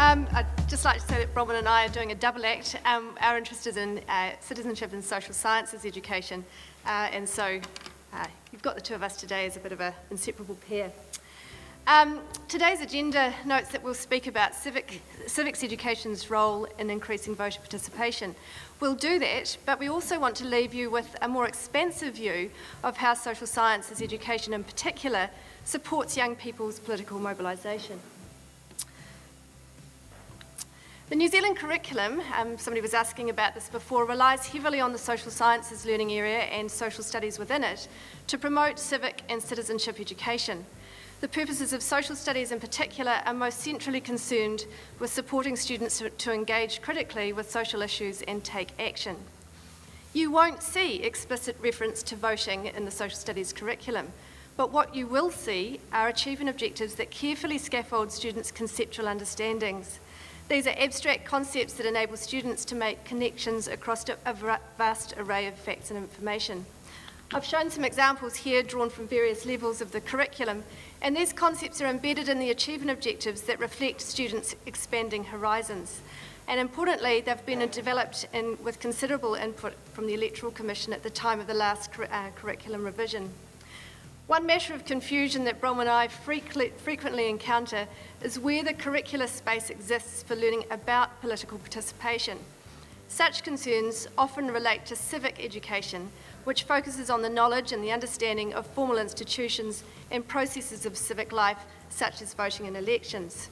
I'd just like to say that Bronwyn and I are doing a double act. Our interest is in citizenship and social sciences education, and so you've got the two of us today as a bit of an inseparable pair. Today's agenda notes that we'll speak about civics education's role in increasing voter participation. We'll do that, but we also want to leave you with a more expansive view of how social sciences education in particular supports young people's political mobilisation. The New Zealand curriculum, somebody was asking about this before, relies heavily on the social sciences learning area and social studies within it to promote civic and citizenship education. The purposes of social studies in particular are most centrally concerned with supporting students to engage critically with social issues and take action. You won't see explicit reference to voting in the social studies curriculum, but what you will see are achievement objectives that carefully scaffold students' conceptual understandings. These are abstract concepts that enable students to make connections across a vast array of facts and information. I've shown some examples here drawn from various levels of the curriculum, and these concepts are embedded in the achievement objectives that reflect students' expanding horizons. And importantly, they've been developed with considerable input from the Electoral Commission at the time of the last curriculum revision. One matter of confusion that Bronwyn and I frequently encounter is where the curricular space exists for learning about political participation. Such concerns often relate to civic education, which focuses on the knowledge and the understanding of formal institutions and processes of civic life, such as voting in elections.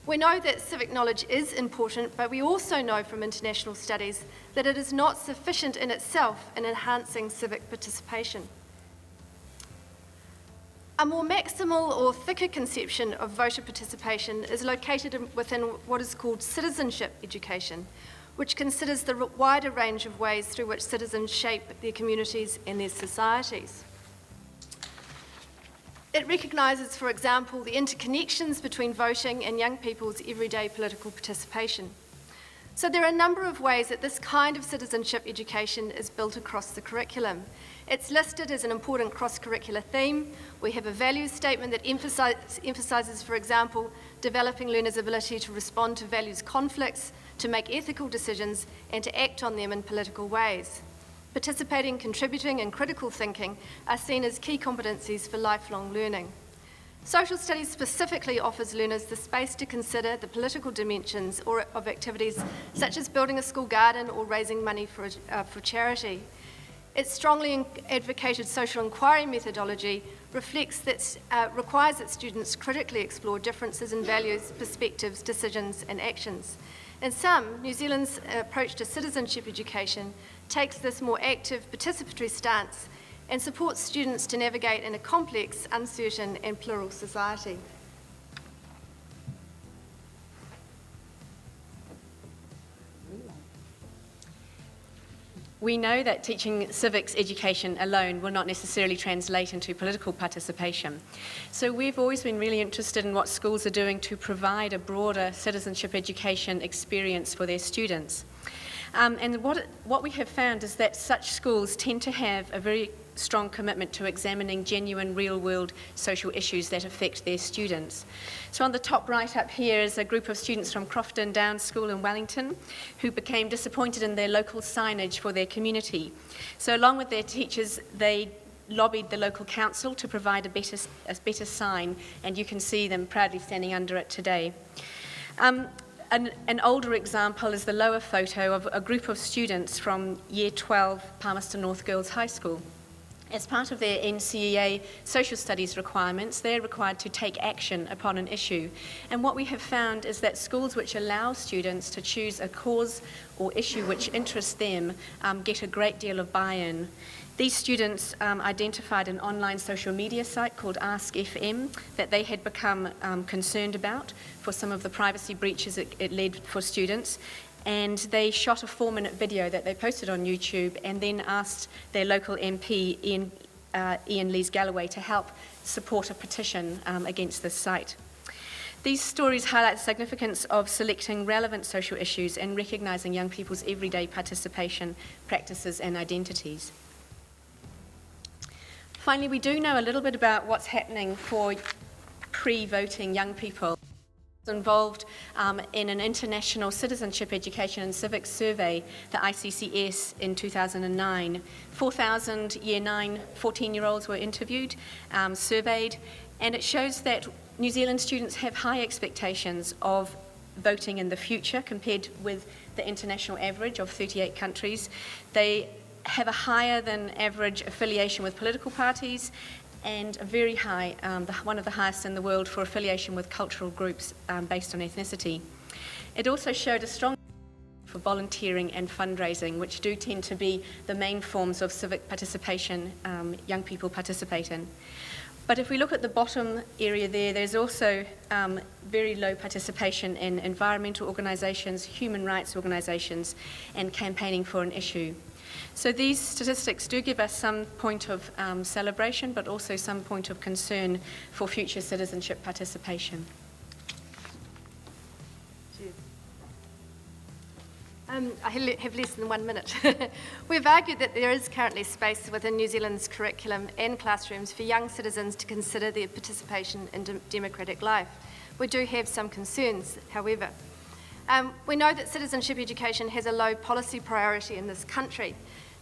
We know that civic knowledge is important, but we also know from international studies that it is not sufficient in itself in enhancing civic participation. A more maximal or thicker conception of voter participation is located within what is called citizenship education, which considers the wider range of ways through which citizens shape their communities and their societies. It recognises, for example, the interconnections between voting and young people's everyday political participation. So there are a number of ways that this kind of citizenship education is built across the curriculum. It's listed as an important cross-curricular theme. We have a values statement that emphasises, for example, developing learners' ability to respond to values conflicts, to make ethical decisions, and to act on them in political ways. Participating, contributing, and critical thinking are seen as key competencies for lifelong learning. Social studies specifically offers learners the space to consider the political dimensions of activities such as building a school garden or raising money for charity. Its strongly advocated social inquiry methodology requires that students critically explore differences in values, perspectives, decisions, and actions. In sum, New Zealand's approach to citizenship education takes this more active, participatory stance and supports students to navigate in a complex, uncertain, and plural society. We know that teaching civics education alone will not necessarily translate into political participation. So we've always been really interested in what schools are doing to provide a broader citizenship education experience for their students. And what we have found is that such schools tend to have a very strong commitment to examining genuine real-world social issues that affect their students. So on the top right up here is a group of students from Crofton Downs School in Wellington who became disappointed in their local signage for their community. So along with their teachers, they lobbied the local council to provide a better sign, and you can see them proudly standing under it today. An older example is the lower photo of a group of students from Year 12 Palmerston North Girls High School. As part of their NCEA social studies requirements, they're required to take action upon an issue. And what we have found is that schools which allow students to choose a cause or issue which interests them get a great deal of buy-in. These students identified an online social media site called Ask FM that they had become concerned about for some of the privacy breaches it led for students. And they shot a 4-minute video that they posted on YouTube and then asked their local MP, Ian Lees-Galloway, to help support a petition against this site. These stories highlight the significance of selecting relevant social issues and recognising young people's everyday participation, practices and identities. Finally, we do know a little bit about what's happening for pre-voting young people. involved in an international citizenship education and civics survey, the ICCS, in 2009. 4,000 year 9, 14-year-olds were interviewed, surveyed, and it shows that New Zealand students have high expectations of voting in the future compared with the international average of 38 countries. They have a higher than average affiliation with political parties and a very high, one of the highest in the world for affiliation with cultural groups based on ethnicity. It also showed a strong for volunteering and fundraising, which do tend to be the main forms of civic participation young people participate in. But if we look at the bottom area there, there's also very low participation in environmental organisations, human rights organisations, and campaigning for an issue. So these statistics do give us some point of celebration, but also some point of concern for future citizenship participation. I have less than 1 minute. We've argued that there is currently space within New Zealand's curriculum and classrooms for young citizens to consider their participation in democratic life. We do have some concerns, however. We know that citizenship education has a low policy priority in this country.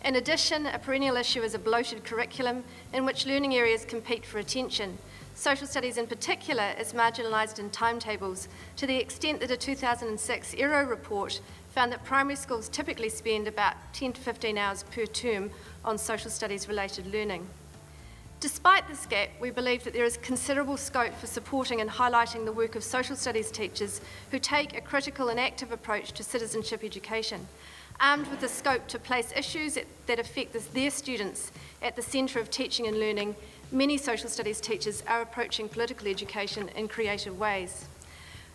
In addition, a perennial issue is a bloated curriculum in which learning areas compete for attention. Social studies in particular is marginalised in timetables to the extent that a 2006 ERO report found that primary schools typically spend about 10 to 15 hours per term on social studies related learning. Despite this gap, we believe that there is considerable scope for supporting and highlighting the work of social studies teachers who take a critical and active approach to citizenship education. Armed with the scope to place issues that affect their students at the centre of teaching and learning, many social studies teachers are approaching political education in creative ways.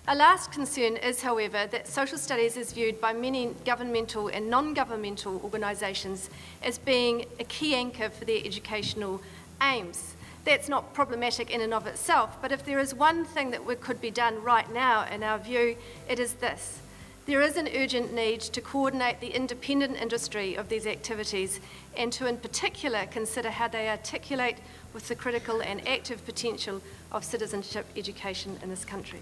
A last concern is, however, that social studies is viewed by many governmental and non-governmental organisations as being a key anchor for their educational aims. That's not problematic in and of itself, but if there is one thing that could be done right now, in our view, it is this. There is an urgent need to coordinate the independent industry of these activities and to, in particular, consider how they articulate with the critical and active potential of citizenship education in this country.